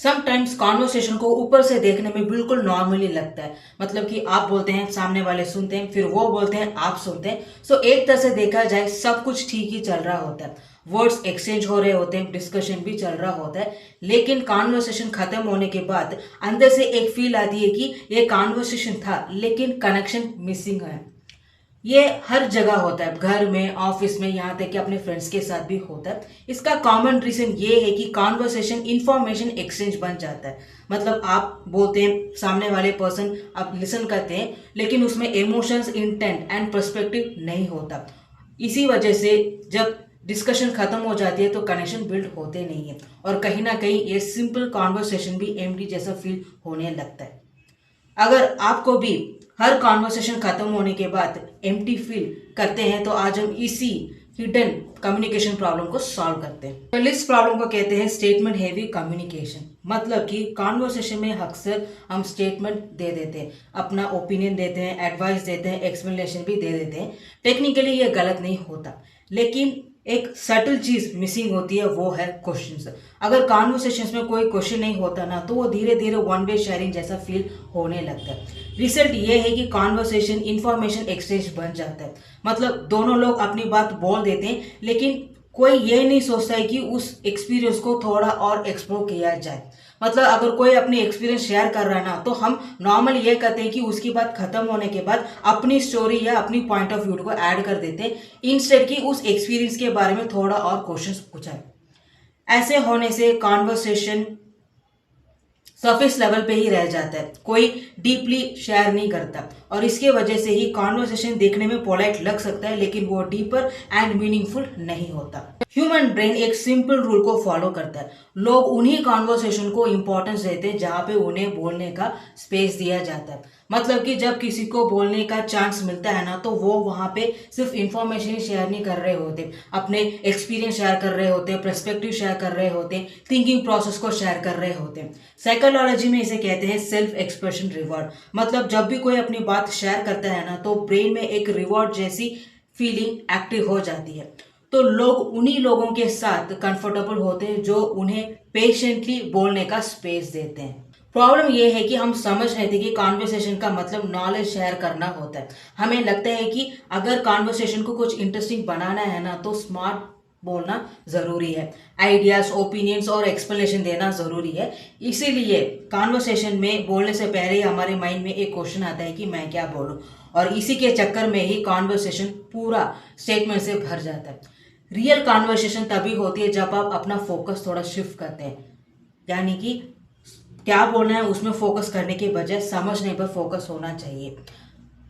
Sometimes conversation को ऊपर से देखने में बिल्कुल नॉर्मली लगता है। मतलब कि आप बोलते हैं, सामने वाले सुनते हैं, फिर वो बोलते हैं, आप सुनते हैं। सो एक तरह से देखा जाए सब कुछ ठीक ही चल रहा होता है, वर्ड्स एक्सचेंज हो रहे होते हैं, डिस्कशन भी चल रहा होता है। लेकिन कॉन्वर्सेशन खत्म होने के बाद अंदर से एक फील आती है कि ये कॉन्वर्सेशन था लेकिन कनेक्शन मिसिंग है। ये हर जगह होता है, घर में, ऑफिस में, यहाँ तक कि अपने फ्रेंड्स के साथ भी होता है। इसका कॉमन रीजन ये है कि कॉन्वर्सेशन इंफॉर्मेशन एक्सचेंज बन जाता है। मतलब आप बोलते हैं, सामने वाले पर्सन आप लिसन करते हैं, लेकिन उसमें इमोशंस, इंटेंट एंड पर्सपेक्टिव नहीं होता। इसी वजह से जब डिस्कशन खत्म हो जाती है तो कनेक्शन बिल्ड होते नहीं है, और कहीं ना कहीं ये सिंपल कॉन्वर्सेशन भी एम्प्टी जैसा फील होने लगता है। अगर आपको भी हर कॉन्वर्सेशन खत्म होने के बाद एम्प्टी फील करते हैं तो आज हम इसी हिडन कम्युनिकेशन प्रॉब्लम को सॉल्व करते हैं। तो इस प्रॉब्लम को कहते हैं स्टेटमेंट हेवी कम्युनिकेशन। मतलब कि कॉन्वर्सेशन में अक्सर हम स्टेटमेंट दे देते हैं, अपना ओपिनियन देते हैं, एडवाइस देते हैं, एक्सप्लेनेशन भी दे देते हैं। टेक्निकली ये गलत नहीं होता, लेकिन एक सटल चीज मिसिंग होती है, वो है क्वेश्चंस। अगर कॉन्वर्सेशंस में कोई क्वेश्चन नहीं होता ना, तो वो धीरे धीरे वन वे शेयरिंग जैसा फील होने लगता है। रिजल्ट ये है कि कॉन्वर्सेशन इंफॉर्मेशन एक्सचेंज बन जाता है। मतलब दोनों लोग अपनी बात बोल देते हैं, लेकिन कोई ये नहीं सोचता है कि उस एक्सपीरियंस को थोड़ा और एक्सप्लोर किया जाए। मतलब अगर कोई अपनी एक्सपीरियंस शेयर कर रहा है ना, तो हम नॉर्मल ये करते हैं कि उसकी बात खत्म होने के बाद अपनी स्टोरी या अपनी पॉइंट ऑफ व्यू को ऐड कर देते हैं, इंस्टेड कि उस एक्सपीरियंस के बारे में थोड़ा और क्वेश्चंस पूछा है। ऐसे होने से कॉन्वर्सेशन सरफेस लेवल पे ही रह जाता है, कोई डीपली शेयर नहीं करता, और इसके वजह से ही कॉन्वर्सेशन देखने में पोलाइट लग सकता है, लेकिन वो डीपर एंड मीनिंगफुल नहीं होता। ह्यूमन ब्रेन एक सिंपल रूल को फॉलो करता है। लोग उन्हीं कॉन्वर्सेशन को इंपॉर्टेंस देते हैं जहां पे उन्हें बोलने का स्पेस दिया जाता है। मतलब कि जब किसी को बोलने का चांस मिलता है ना, तो वो वहां पे सिर्फ इंफॉर्मेशन ही शेयर नहीं कर रहे होते, अपने एक्सपीरियंस शेयर कर रहे होते, पर्सपेक्टिव शेयर कर रहे होते, थिंकिंग प्रोसेस को शेयर कर रहे होते। साइकोलॉजी में इसे कहते हैं सेल्फ एक्सप्रेशन रिवॉर्ड। मतलब जब भी कोई अपनी बात शेयर करता है ना, तो ब्रेन में एक रिवॉर्ड जैसी फीलिंग एक्टिव हो जाती है। तो लोग उन्हीं लोगों के साथ कंफर्टेबल होते हैं जो उन्हें पेशेंटली बोलने का स्पेस देते हैं। प्रॉब्लम यह है कि हम समझ रहे थे कि कॉन्वर्सेशन का मतलब नॉलेज शेयर करना होता है। हमें लगता है कि अगर कॉन्वर्सेशन को कुछ इंटरेस्टिंग बनाना है ना, तो स्मार्ट बोलना जरूरी है, आइडियाज, ओपिनियंस और एक्सप्लेनेशन देना जरूरी है। इसीलिए कॉन्वर्सेशन में बोलने से पहले हमारे माइंड में एक क्वेश्चन आता है कि मैं क्या बोलूं, और इसी के चक्कर में ही कॉन्वर्सेशन पूरा स्टेटमेंट से भर जाता है। रियल कॉन्वर्सेशन तभी होती है जब आप अपना फोकस थोड़ा शिफ्ट करते हैं, यानी कि क्या बोलना है उसमें फोकस करने के बजाय समझने पर फोकस होना चाहिए।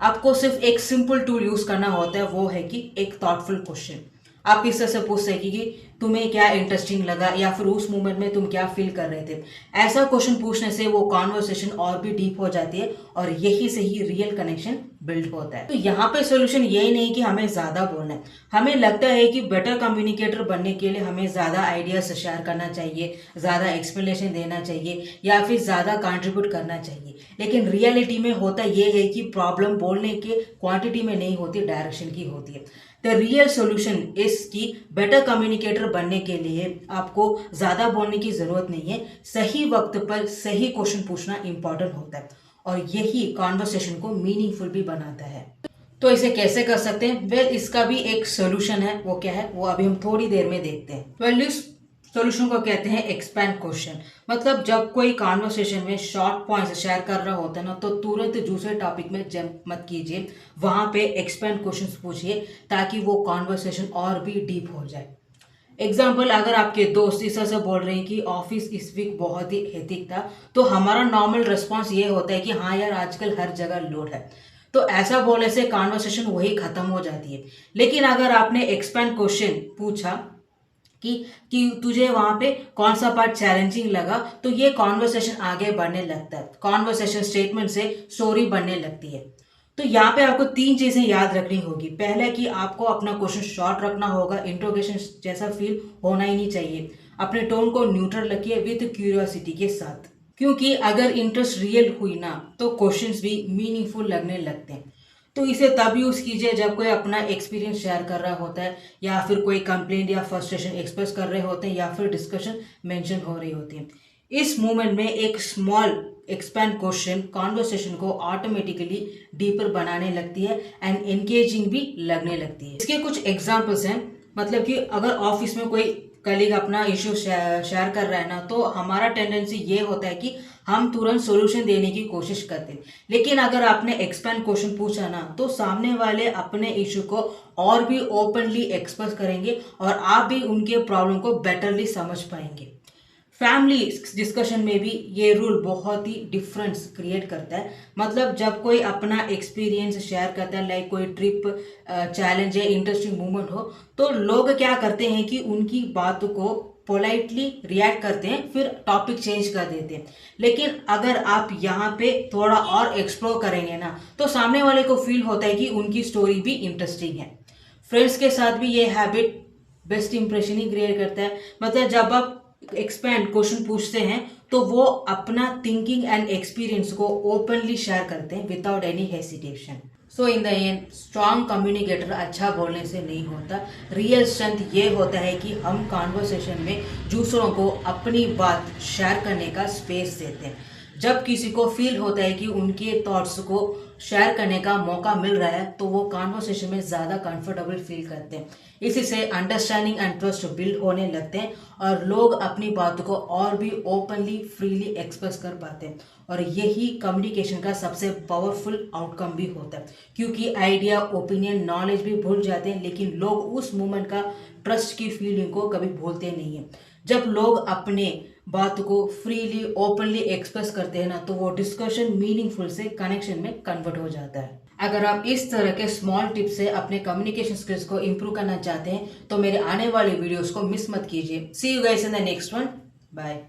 आपको सिर्फ एक सिंपल टूल यूज करना होता है, वो है कि एक थॉटफुल क्वेश्चन। आप इस तरह से पूछ सकें कि तुम्हें क्या इंटरेस्टिंग लगा, या फिर उस मोमेंट में तुम क्या फील कर रहे थे। ऐसा क्वेश्चन पूछने से वो कॉन्वर्सेशन और भी डीप हो जाती है, और यही से ही रियल कनेक्शन बिल्ड होता है। तो यहाँ पे सोल्यूशन यही नहीं कि हमें ज्यादा बोलना है। हमें लगता है कि बेटर कम्युनिकेटर बनने के लिए हमें ज्यादा आइडियाज शेयर करना चाहिए, ज्यादा एक्सप्लेनेशन देना चाहिए, या फिर ज्यादा कंट्रीब्यूट करना चाहिए। लेकिन रियलिटी में होता यह है कि प्रॉब्लम बोलने के क्वांटिटी में नहीं होती, डायरेक्शन की होती है। द रियल सोल्यूशन इज कि बेटर कम्युनिकेटर बनने के लिए आपको ज्यादा बोलने की जरूरत नहीं है, सही वक्त पर सही क्वेश्चन पूछना इंपॉर्टेंट होता है, और यही कॉन्वर्सेशन को मीनिंगफुल भी बनाता है। तो इसे कैसे कर सकते हैं? वेल, इसका भी एक सोल्यूशन है। वो क्या है, वो अभी हम थोड़ी देर में देखते हैं। वेल, इस सोल्यूशन को कहते हैं एक्सपैंड क्वेश्चन। मतलब जब कोई कॉन्वर्सेशन में शॉर्ट पॉइंट्स शेयर कर रहा होता है ना, तो तुरंत दूसरे टॉपिक में जंप मत कीजिए, वहां पे एक्सपैंड क्वेश्चन पूछिए, ताकि वो कॉन्वर्सेशन और भी डीप हो जाए। एग्जाम्पल, अगर आपके दोस्त इस तरह से बोल रहे हैं कि ऑफिस इस वीक बहुत ही हेक्टिक था, तो हमारा नॉर्मल रिस्पॉन्स ये होता है कि हाँ यार, आजकल हर जगह लोड है। तो ऐसा बोलने से कॉन्वर्सेशन वही खत्म हो जाती है। लेकिन अगर आपने एक्सपैंड क्वेश्चन पूछा कि तुझे वहां पे कौन सा पार्ट चैलेंजिंग लगा, तो ये कॉन्वर्सेशन आगे बढ़ने लगता है। कॉन्वर्सेशन स्टेटमेंट से स्टोरी बनने लगती है। तो यहाँ पे आपको तीन चीजें याद रखनी होगी। पहले कि आपको अपना क्वेश्चन शॉर्ट रखना होगा, इंट्रोगेशन जैसा फील होना ही नहीं चाहिए। अपने टोन को न्यूट्रल रखिए विद क्यूरियोसिटी के साथ, क्योंकि अगर इंटरेस्ट रियल हुई ना, तो क्वेश्चंस भी मीनिंगफुल लगने लगते हैं। तो इसे तब यूज कीजिए जब कोई अपना एक्सपीरियंस शेयर कर रहा होता है, या फिर कोई कंप्लेंट या फ्रस्ट्रेशन एक्सप्रेस कर रहे होते हैं, या फिर डिस्कशन मेंशन हो रही होती है। इस मूवमेंट में एक स्मॉल एक्सपैंड क्वेश्चन कॉन्वर्सेशन को ऑटोमेटिकली डीपर बनाने लगती है एंड एंगेजिंग भी लगने लगती है। इसके कुछ एग्जांपल्स हैं, मतलब कि अगर ऑफिस में कोई कलीग अपना इश्यू शेयर कर रहा है ना, तो हमारा टेंडेंसी ये होता है कि हम तुरंत सॉल्यूशन देने की कोशिश करते हैं। लेकिन अगर आपने एक्सपैंड क्वेश्चन पूछा ना, तो सामने वाले अपने इश्यू को और भी ओपनली एक्सप्रेस करेंगे और आप भी उनके प्रॉब्लम को बेटरली समझ पाएंगे। फैमिली डिस्कशन में भी ये रूल बहुत ही डिफरेंस क्रिएट करता है। मतलब जब कोई अपना एक्सपीरियंस शेयर करता है, लाइक कोई ट्रिप, चैलेंज या इंटरेस्टिंग मोमेंट हो, तो लोग क्या करते हैं कि उनकी बातों को पोलाइटली रिएक्ट करते हैं, फिर टॉपिक चेंज कर देते हैं। लेकिन अगर आप यहाँ पे थोड़ा और एक्सप्लोर करेंगे ना, तो सामने वाले को फील होता है कि उनकी स्टोरी भी इंटरेस्टिंग है। फ्रेंड्स के साथ भी ये हैबिट बेस्ट इंप्रेशन ही क्रिएट करता है। मतलब जब आप एक्सपैंड क्वेश्चन पूछते हैं, तो वो अपना थिंकिंग एंड एक्सपीरियंस को ओपनली शेयर करते हैं without any hesitation. So in the end strong communicator अच्छा बोलने से नहीं होता। रियल स्ट्रेंथ ये होता है कि हम कॉन्वर्सेशन में दूसरों को अपनी बात शेयर करने का स्पेस देते हैं। जब किसी को फील होता है कि उनके थॉट्स को शेयर करने का मौका मिल रहा है, तो वो कॉन्वर्सेशन में ज़्यादा कंफर्टेबल फील करते हैं। इसी से अंडरस्टैंडिंग एंड ट्रस्ट बिल्ड होने लगते हैं और लोग अपनी बातों को और भी ओपनली फ्रीली एक्सप्रेस कर पाते हैं। और यही कम्युनिकेशन का सबसे पावरफुल आउटकम भी होता है, क्योंकि आइडिया, ओपिनियन, नॉलेज भी भूल जाते हैं, लेकिन लोग उस मोमेंट का ट्रस्ट की फीलिंग को कभी भूलते नहीं हैं। जब लोग अपने बात को फ्रीली ओपनली एक्सप्रेस करते हैं ना, तो वो डिस्कशन मीनिंगफुल से कनेक्शन में कन्वर्ट हो जाता है। अगर आप इस तरह के स्मॉल टिप्स से अपने कम्युनिकेशन स्किल्स को इम्प्रूव करना चाहते हैं, तो मेरे आने वाले वीडियोस को मिस मत कीजिए। See you guys in the next one. Bye.